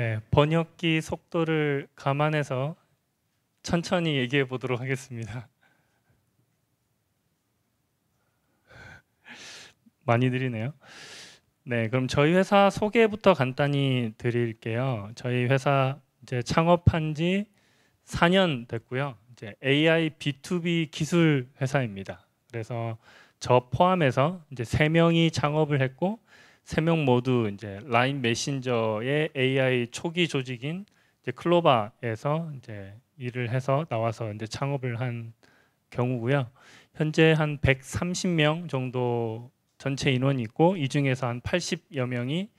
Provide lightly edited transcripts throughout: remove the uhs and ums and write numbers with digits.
네, 번역기 속도를 감안해서 천천히 얘기해 보도록 하겠습니다. 많이 느리네요. 네, 그럼 저희 회사 소개부터 간단히 드릴게요. 저희 회사 이제 창업한 지 4년 됐고요. 이제 AI B2B 기술 회사입니다. 그래서 저 포함해서 이제 3명이 창업을 했고 3명 모두 이제 라인 메신저의 AI 초기 조직인 이제 클로바에서 이제 일을 해서 나와서 이제 창업을 한 경우고요. 현재 한 130명 정도 전체 인원이 있고 이 중에서 한 80여 명이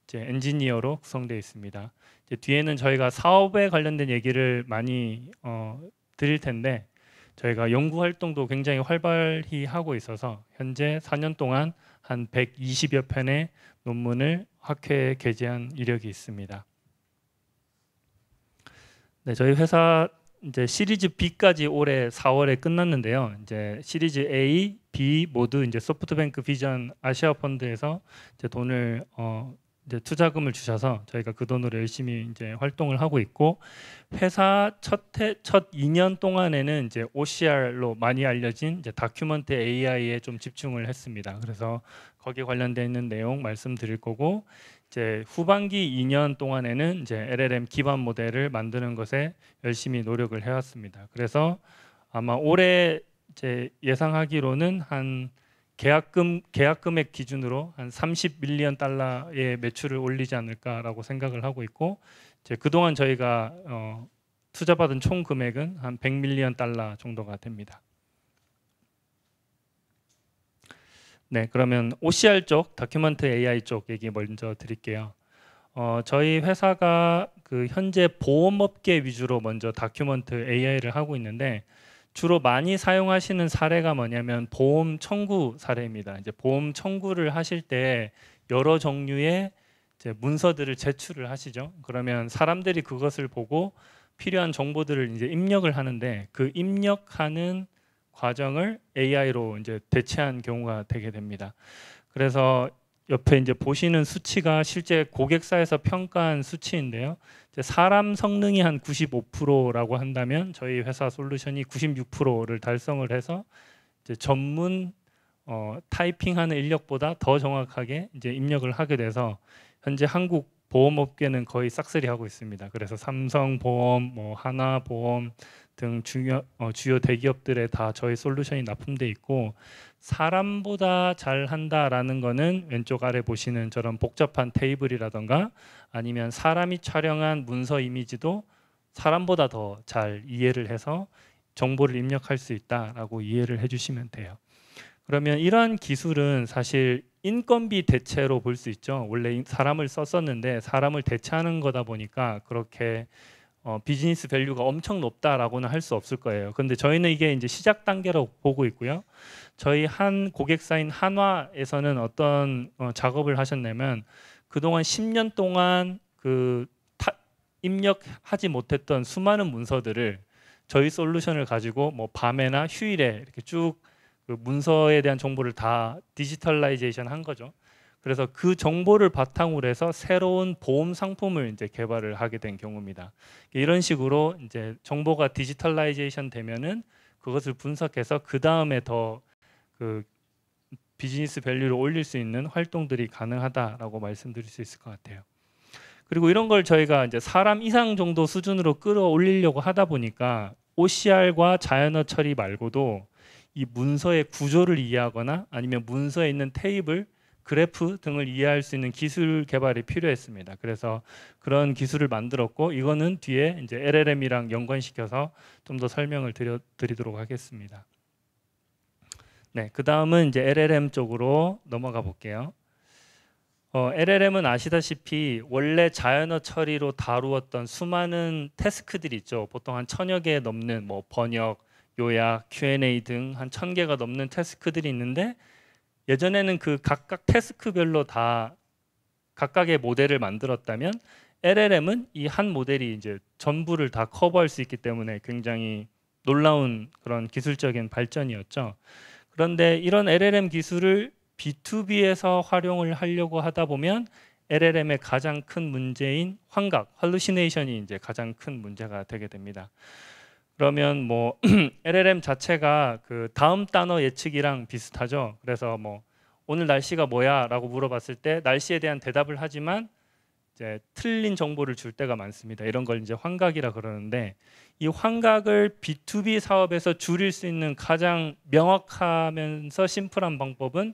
이제 엔지니어로 구성되어 있습니다. 이제 뒤에는 저희가 사업에 관련된 얘기를 많이 드릴 텐데 저희가 연구 활동도 굉장히 활발히 하고 있어서 현재 4년 동안 한 120여 편의 논문을 학회에 게재한 이력이 있습니다. 네, 저희 회사 이제 시리즈 B까지 올해 4월에 끝났는데요. 이제 시리즈 A, B 모두 이제 소프트뱅크 비전 아시아 펀드에서 이제 돈을 이제 투자금을 주셔서 저희가 그 돈으로 열심히 이제 활동을 하고 있고 회사 첫 2년 동안에는 이제 OCR로 많이 알려진 이제 다큐먼트 AI에 좀 집중을 했습니다. 그래서 거기에 관련되어 있는 내용 말씀드릴 거고 이제 후반기 2년 동안에는 이제 LLM 기반 모델을 만드는 것에 열심히 노력을 해왔습니다. 그래서 아마 올해 이제 예상하기로는 한 계약 금액 기준으로 한 30밀리언 달러의 매출을 올리지 않을까라고 생각을 하고 있고 이제 그동안 저희가 투자받은 총 금액은 한 100밀리언 달러 정도가 됩니다. 네, 그러면 OCR 쪽, 다큐먼트 AI 쪽 얘기 먼저 드릴게요. 저희 회사가 그 현재 보험업계 위주로 먼저 다큐먼트 AI를 하고 있는데 주로 많이 사용하시는 사례가 뭐냐면 보험 청구 사례입니다. 이제 보험 청구를 하실 때 여러 종류의 이제 문서들을 제출을 하시죠. 그러면 사람들이 그것을 보고 필요한 정보들을 이제 입력을 하는데 그 입력하는 과정을 AI로 이제 대체한 경우가 되게 됩니다. 그래서 옆에 이제 보시는 수치가 실제 고객사에서 평가한 수치인데요. 이제 사람 성능이 한 95%라고 한다면 저희 회사 솔루션이 96%를 달성을 해서 이제 전문 타이핑하는 인력보다 더 정확하게 이제 입력을 하게 돼서 현재 한국 보험업계는 거의 싹쓸이 하고 있습니다. 그래서 삼성보험, 뭐 하나보험 등 주요 대기업들에 다 저희 솔루션이 납품돼 있고 사람보다 잘한다라는 거는 왼쪽 아래 보시는 저런 복잡한 테이블이라던가 아니면 사람이 촬영한 문서 이미지도 사람보다 더 잘 이해를 해서 정보를 입력할 수 있다라고 이해를 해주시면 돼요. 그러면 이러한 기술은 사실 인건비 대체로 볼 수 있죠. 원래 사람을 썼었는데 사람을 대체하는 거다 보니까 그렇게 비즈니스 밸류가 엄청 높다라고는 할 수 없을 거예요. 근데 저희는 이게 이제 시작 단계로 보고 있고요. 저희 한 고객사인 한화에서는 어떤 작업을 하셨냐면 그동안 10년 동안 그 입력하지 못했던 수많은 문서들을 저희 솔루션을 가지고 뭐 밤에나 휴일에 이렇게 쭉 그 문서에 대한 정보를 다 디지털라이제이션 한 거죠. 그래서 그 정보를 바탕으로 해서 새로운 보험 상품을 이제 개발을 하게 된 경우입니다. 이런 식으로 이제 정보가 디지털라이제이션 되면은 그것을 분석해서 그 다음에 더 그 비즈니스 밸류를 올릴 수 있는 활동들이 가능하다라고 말씀드릴 수 있을 것 같아요. 그리고 이런 걸 저희가 이제 사람 이상 정도 수준으로 끌어올리려고 하다 보니까 OCR과 자연어 처리 말고도 이 문서의 구조를 이해하거나 아니면 문서에 있는 테이블, 그래프 등을 이해할 수 있는 기술 개발이 필요했습니다. 그래서 그런 기술을 만들었고 이거는 뒤에 이제 LLM이랑 연관시켜서 좀 더 설명을 드리도록 하겠습니다. 네, 그 다음은 이제 LLM 쪽으로 넘어가 볼게요. LLM은 아시다시피 원래 자연어 처리로 다루었던 수많은 태스크들이 있죠. 보통 한 1000여 개 넘는 뭐 번역, 요약, Q&A 등 한 1000개가 넘는 태스크들이 있는데 예전에는 그 각각 태스크별로 다 각각의 모델을 만들었다면 LLM은 이 한 모델이 이제 전부를 다 커버할 수 있기 때문에 굉장히 놀라운 그런 기술적인 발전이었죠. 그런데 이런 LLM 기술을 B2B에서 활용을 하려고 하다 보면 LLM의 가장 큰 문제인 환각, hallucination이 이제 가장 큰 문제가 되게 됩니다. 그러면 뭐 LLM 자체가 그 다음 단어 예측이랑 비슷하죠. 그래서 뭐 오늘 날씨가 뭐야라고 물어봤을 때 날씨에 대한 대답을 하지만 이제 틀린 정보를 줄 때가 많습니다. 이런 걸 이제 환각이라 그러는데, 이 환각을 B2B 사업에서 줄일 수 있는 가장 명확하면서 심플한 방법은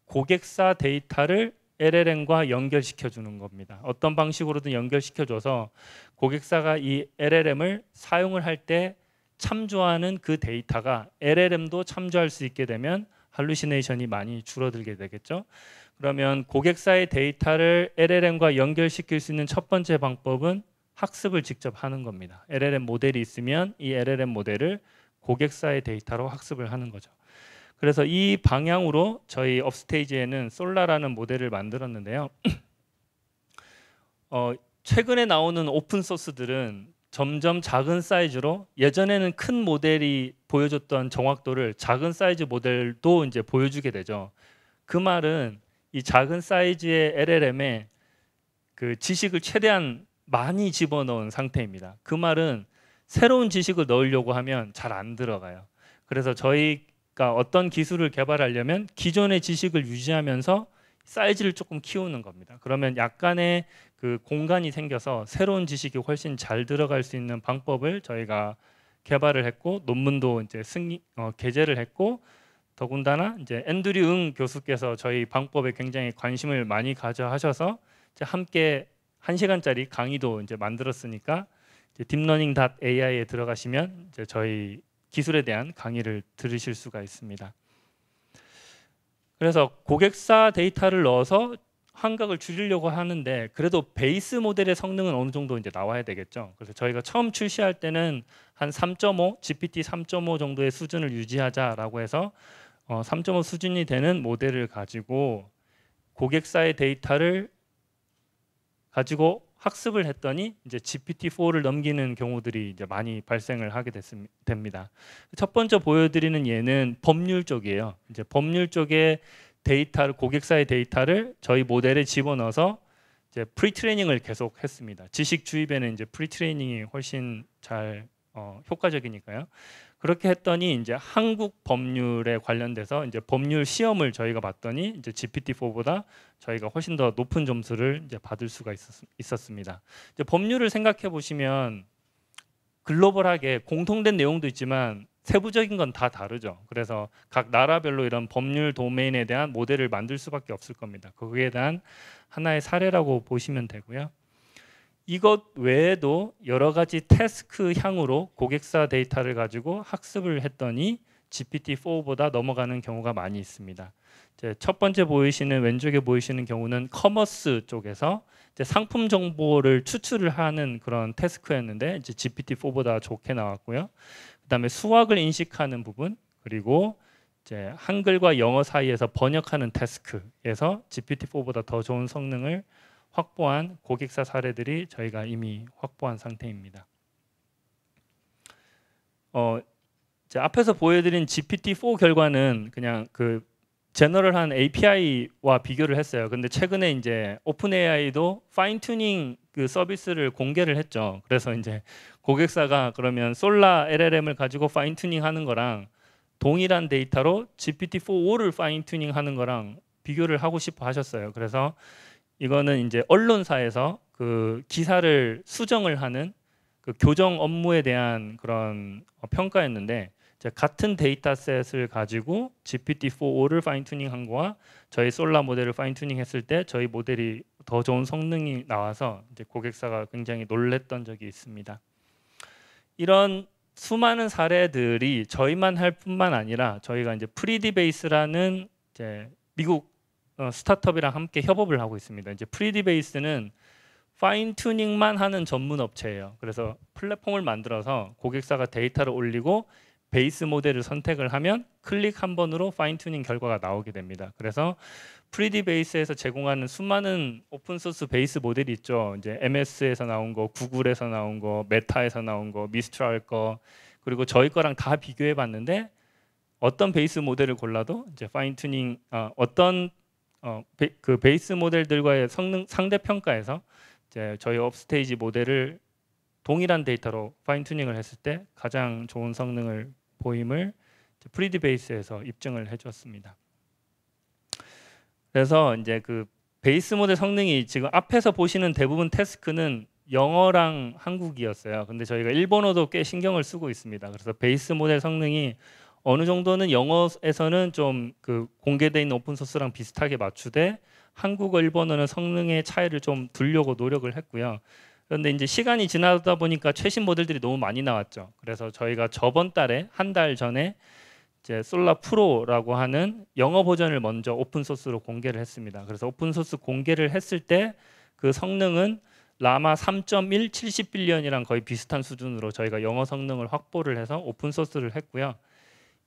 고객사 데이터를 LLM과 연결시켜 주는 겁니다. 어떤 방식으로든 연결시켜 줘서 고객사가 이 LLM을 사용을 할 때 참조하는 그 데이터가 LLM도 참조할 수 있게 되면 할루시네이션이 많이 줄어들게 되겠죠. 그러면 고객사의 데이터를 LLM과 연결시킬 수 있는 첫 번째 방법은 학습을 직접 하는 겁니다. LLM 모델이 있으면 이 LLM 모델을 고객사의 데이터로 학습을 하는 거죠. 그래서 이 방향으로 저희 업스테이지에는 솔라라는 모델을 만들었는데요. 최근에 나오는 오픈 소스들은 점점 작은 사이즈로, 예전에는 큰 모델이 보여줬던 정확도를 작은 사이즈 모델도 이제 보여주게 되죠. 그 말은 이 작은 사이즈의 LLM에 그 지식을 최대한 많이 집어넣은 상태입니다. 그 말은 새로운 지식을 넣으려고 하면 잘 안 들어가요. 그래서 저희가 어떤 기술을 개발하려면 기존의 지식을 유지하면서 사이즈를 조금 키우는 겁니다. 그러면 약간의 그 공간이 생겨서 새로운 지식이 훨씬 잘 들어갈 수 있는 방법을 저희가 개발을 했고, 논문도 이제 게재를 했고, 더군다나 이제 앤드류 응 교수께서 저희 방법에 굉장히 관심을 많이 가져 하셔서 이제 함께 1시간짜리 강의도 이제 만들었으니까, 이제 딥러닝.ai에 들어가시면 이제 저희 기술에 대한 강의를 들으실 수가 있습니다. 그래서 고객사 데이터를 넣어서 환각을 줄이려고 하는데, 그래도 베이스 모델의 성능은 어느 정도 이제 나와야 되겠죠. 그래서 저희가 처음 출시할 때는 한 3.5, GPT 3.5 정도의 수준을 유지하자라고 해서 3.5 수준이 되는 모델을 가지고 고객사의 데이터를 가지고 학습을 했더니 이제 GPT-4를 넘기는 경우들이 이제 많이 발생을 하게 됩니다. 첫 번째 보여드리는 예는 법률 쪽이에요. 이제 법률 쪽에 데이터를, 고객사의 데이터를 저희 모델에 집어넣어서 이제 프리트레이닝을 계속 했습니다. 지식 주입에는 이제 프리트레이닝이 훨씬 잘 효과적이니까요. 그렇게 했더니 이제 한국 법률에 관련돼서 이제 법률 시험을 저희가 봤더니 이제 GPT-4보다 저희가 훨씬 더 높은 점수를 이제 받을 수가 있었습니다. 이제 법률을 생각해 보시면 글로벌하게 공통된 내용도 있지만 세부적인 건 다 다르죠. 그래서 각 나라별로 이런 법률 도메인에 대한 모델을 만들 수밖에 없을 겁니다. 거기에 대한 하나의 사례라고 보시면 되고요. 이것 외에도 여러 가지 태스크 향으로 고객사 데이터를 가지고 학습을 했더니 GPT-4보다 넘어가는 경우가 많이 있습니다. 이제 첫 번째 보이시는, 왼쪽에 보이시는 경우는 커머스 쪽에서 이제 상품 정보를 추출을 하는 그런 태스크였는데 이제 GPT-4보다 좋게 나왔고요. 그다음에 수학을 인식하는 부분, 그리고 이제 한글과 영어 사이에서 번역하는 태스크에서 GPT-4보다 더 좋은 성능을 확보한 고객사 사례들이 저희가 이미 확보한 상태입니다. 이제 앞에서 보여드린 GPT-4 결과는 그냥 그 제너럴한 API와 비교를 했어요. 근데 최근에 이제 오픈 AI도 파인 튜닝 그 서비스를 공개를 했죠. 그래서 이제 고객사가 그러면 솔라 LLM을 가지고 파인 튜닝 하는 거랑 동일한 데이터로 GPT-4를 파인 튜닝 하는 거랑 비교를 하고 싶어 하셨어요. 그래서 이거는 이제 언론사에서 그 기사를 수정을 하는 그 교정 업무에 대한 그런 평가였는데, 같은 데이터셋을 가지고 GPT-4를 파인 튜닝한 거와 저희 솔라 모델을 파인 튜닝했을 때 저희 모델이 더 좋은 성능이 나와서 이제 고객사가 굉장히 놀랬던 적이 있습니다. 이런 수많은 사례들이 저희만 할 뿐만 아니라 저희가 이제 프리디베이스라는 이제 미국 스타트업이랑 함께 협업을 하고 있습니다. 이제 프리디베이스는 파인 튜닝만 하는 전문 업체예요. 그래서 플랫폼을 만들어서 고객사가 데이터를 올리고 베이스 모델을 선택을 하면 클릭 한 번으로 파인 튜닝 결과가 나오게 됩니다. 그래서 프리디베이스에서 제공하는 수많은 오픈 소스 베이스 모델이 있죠. 이제 MS에서 나온 거, 구글에서 나온 거, 메타에서 나온 거, 미스트랄 거, 그리고 저희 거랑 다 비교해 봤는데 어떤 베이스 모델을 골라도 이제 파인 튜닝 어떤 그 베이스 모델들과의 성능 상대 평가에서 이제 저희 업스테이지 모델을 동일한 데이터로 파인 튜닝을 했을 때 가장 좋은 성능을 보임을 프리디베이스에서 입증을 해주었습니다. 그래서 이제 그 베이스 모델 성능이 지금 앞에서 보시는 대부분 태스크는 영어랑 한국이었어요. 근데 저희가 일본어도 꽤 신경을 쓰고 있습니다. 그래서 베이스 모델 성능이 어느 정도는 영어에서는 좀 그 공개되어 있는 오픈 소스랑 비슷하게 맞추되 한국어, 일본어는 성능의 차이를 좀 두려고 노력을 했고요. 그런데 이제 시간이 지나다 보니까 최신 모델들이 너무 많이 나왔죠. 그래서 저희가 저번 달에 한 달 전에 이제 솔라 프로라고 하는 영어 버전을 먼저 오픈 소스로 공개를 했습니다. 그래서 오픈 소스 공개를 했을 때 그 성능은 라마 3.1 70빌리언이랑 거의 비슷한 수준으로 저희가 영어 성능을 확보를 해서 오픈 소스를 했고요.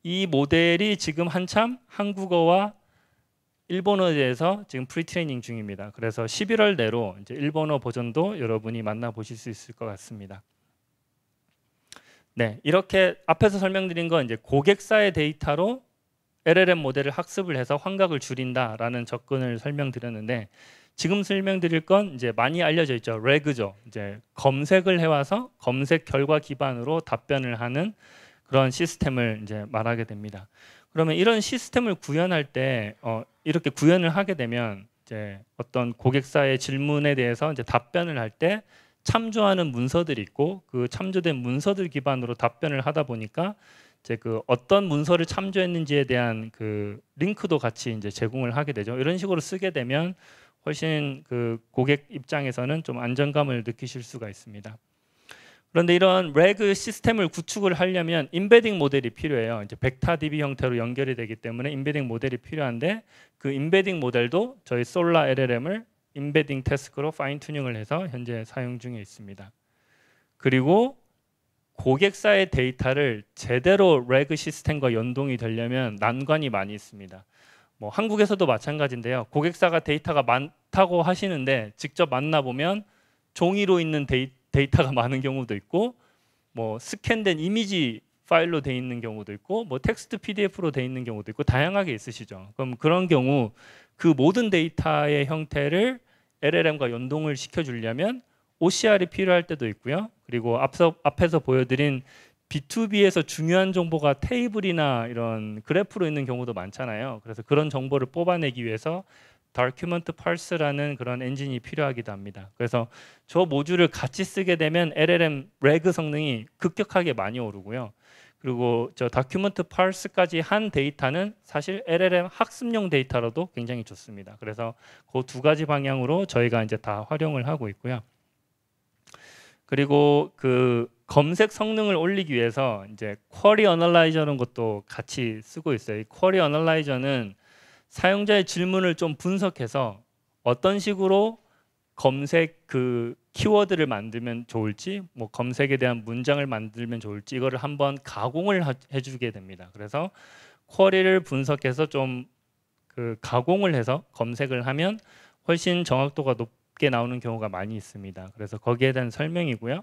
이 모델이 지금 한참 한국어와 일본어에 대해서 지금 프리트레이닝 중입니다. 그래서 11월 내로 이제 일본어 버전도 여러분이 만나보실 수 있을 것 같습니다. 네, 이렇게 앞에서 설명드린 건 이제 고객사의 데이터로 LLM 모델을 학습을 해서 환각을 줄인다라는 접근을 설명드렸는데 지금 설명드릴 건 이제 많이 알려져 있죠. 레그죠. 이제 검색을 해와서 검색 결과 기반으로 답변을 하는 그런 시스템을 이제 말하게 됩니다. 그러면 이런 시스템을 구현할 때 이렇게 구현을 하게 되면 이제 어떤 고객사의 질문에 대해서 이제 답변을 할 때 참조하는 문서들이 있고 그 참조된 문서들 기반으로 답변을 하다 보니까 이제 그 어떤 문서를 참조했는지에 대한 그 링크도 같이 이제 제공을 하게 되죠. 이런 식으로 쓰게 되면 훨씬 그 고객 입장에서는 좀 안정감을 느끼실 수가 있습니다. 그런데 이런 레그 시스템을 구축을 하려면 임베딩 모델이 필요해요. 이제 벡터 DB 형태로 연결이 되기 때문에 임베딩 모델이 필요한데 그 임베딩 모델도 저희 솔라 LLM을 임베딩 태스크로 파인 튜닝을 해서 현재 사용 중에 있습니다. 그리고 고객사의 데이터를 제대로 레그 시스템과 연동이 되려면 난관이 많이 있습니다. 뭐 한국에서도 마찬가지인데요. 고객사가 데이터가 많다고 하시는데 직접 만나보면 종이로 있는 데이터가 많은 경우도 있고 뭐 스캔된 이미지 파일로 돼 있는 경우도 있고 뭐 텍스트 PDF로 돼 있는 경우도 있고 다양하게 있으시죠. 그럼 그런 경우 그 모든 데이터의 형태를 LLM과 연동을 시켜주려면 OCR이 필요할 때도 있고요. 그리고 앞에서 보여드린 B2B에서 중요한 정보가 테이블이나 이런 그래프로 있는 경우도 많잖아요. 그래서 그런 정보를 뽑아내기 위해서 Document Parse라는 그런 엔진이 필요하기도 합니다. 그래서 저 모듈을 같이 쓰게 되면 LLM 레그 성능이 급격하게 많이 오르고요. 그리고 저 Document Parse까지 한 데이터는 사실 LLM 학습용 데이터로도 굉장히 좋습니다. 그래서 그 두 가지 방향으로 저희가 이제 다 활용을 하고 있고요. 그리고 그 검색 성능을 올리기 위해서 이제 쿼리 어널라이저라는 것도 같이 쓰고 있어요. 이 쿼리 어널라이저는 사용자의 질문을 좀 분석해서 어떤 식으로 검색 그 키워드를 만들면 좋을지, 뭐 검색에 대한 문장을 만들면 좋을지 이거를 한번 가공을 해주게 됩니다. 그래서 쿼리를 분석해서 좀 그 가공을 해서 검색을 하면 훨씬 정확도가 높게 나오는 경우가 많이 있습니다. 그래서 거기에 대한 설명이고요.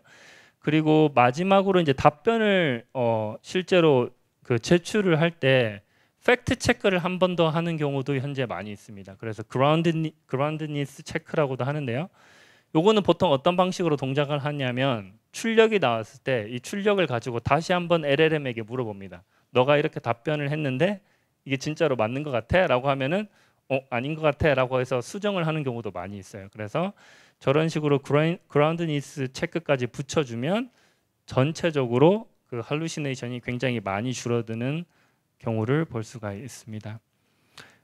그리고 마지막으로 이제 답변을 실제로 그 제출을 할 때 팩트 체크를 한 번 더 하는 경우도 현재 많이 있습니다. 그래서 그라운드니스 체크라고도 하는데요. 요거는 보통 어떤 방식으로 동작을 하냐면 출력이 나왔을 때 이 출력을 가지고 다시 한번 LLM에게 물어봅니다. 너가 이렇게 답변을 했는데 이게 진짜로 맞는 것 같아? 라고 하면은 아닌 것 같아 라고 해서 수정을 하는 경우도 많이 있어요. 그래서 저런 식으로 그라운드니스 체크까지 붙여주면 전체적으로 그 할루시네이션이 굉장히 많이 줄어드는 경우를 볼 수가 있습니다.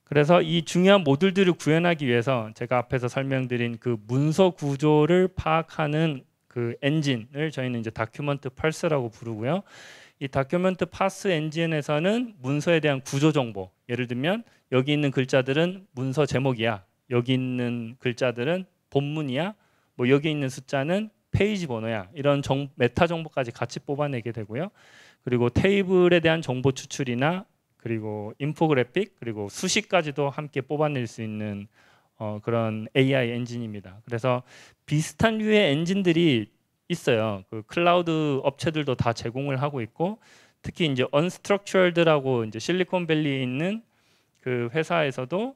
그래서 이 중요한 모듈들을 구현하기 위해서 제가 앞에서 설명드린 그 문서 구조를 파악하는 그 엔진을 저희는 이제 다큐먼트 펄스라고 부르고요. 이 다큐먼트 파스 엔진에서는 문서에 대한 구조 정보, 예를 들면 여기 있는 글자들은 문서 제목이야, 여기 있는 글자들은 본문이야, 뭐 여기 있는 숫자는 페이지 번호야, 이런 메타 정보까지 같이 뽑아내게 되고요. 그리고 테이블에 대한 정보 추출이나 그리고 인포그래픽 그리고 수식까지도 함께 뽑아낼 수 있는 그런 AI 엔진입니다. 그래서 비슷한 류의 엔진들이 있어요. 그 클라우드 업체들도 다 제공을 하고 있고 특히 이제 Unstructured라고 이제 실리콘밸리에 있는 그 회사에서도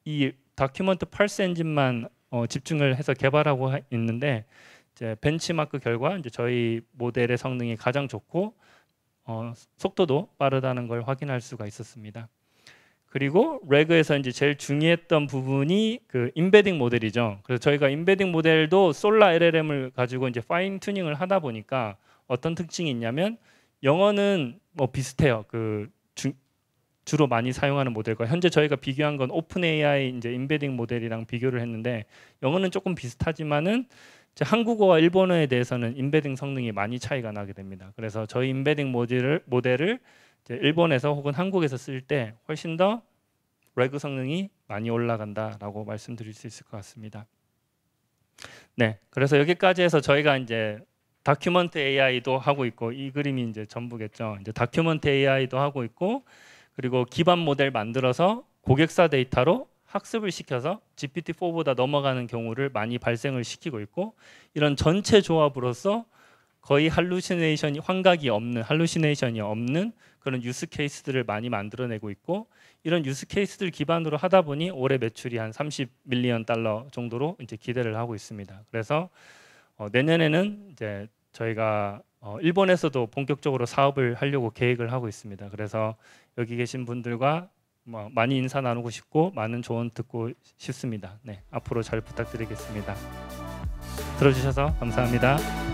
이 다큐먼트 펄스 엔진만 집중을 해서 개발하고 있는데 이제 벤치마크 결과 이제 저희 모델의 성능이 가장 좋고 속도도 빠르다는 걸 확인할 수가 있었습니다. 그리고 레그에서 이제 제일 중요했던 부분이 그 임베딩 모델이죠. 그래서 저희가 임베딩 모델도 솔라 LLM을 가지고 이제 파인 튜닝을 하다 보니까 어떤 특징이 있냐면 영어는 뭐 비슷해요. 주로 많이 사용하는 모델과 현재 저희가 비교한 건 오픈 AI 이제 임베딩 모델이랑 비교를 했는데 영어는 조금 비슷하지만은 이제 한국어와 일본어에 대해서는 임베딩 성능이 많이 차이가 나게 됩니다. 그래서 저희 임베딩 모델을 이제 일본에서 혹은 한국에서 쓸 때 훨씬 더 레그 성능이 많이 올라간다라고 말씀드릴 수 있을 것 같습니다. 네, 그래서 여기까지 해서 저희가 이제 다큐먼트 AI도 하고 있고 이 그림이 이제 전부겠죠. 이제 다큐먼트 AI도 하고 있고 그리고 기반 모델 만들어서 고객사 데이터로 학습을 시켜서 GPT-4보다 넘어가는 경우를 많이 발생을 시키고 있고 이런 전체 조합으로서 거의 환각이 없는 할루시네이션이 없는 그런 유스 케이스들을 많이 만들어내고 있고 이런 유스 케이스들 기반으로 하다 보니 올해 매출이 한 30밀리언 달러 정도로 이제 기대를 하고 있습니다. 그래서 내년에는 이제 저희가 일본에서도 본격적으로 사업을 하려고 계획을 하고 있습니다. 그래서 여기 계신 분들과 많이 인사 나누고 싶고 많은 조언 듣고 싶습니다. 네, 앞으로 잘 부탁드리겠습니다. 들어주셔서 감사합니다.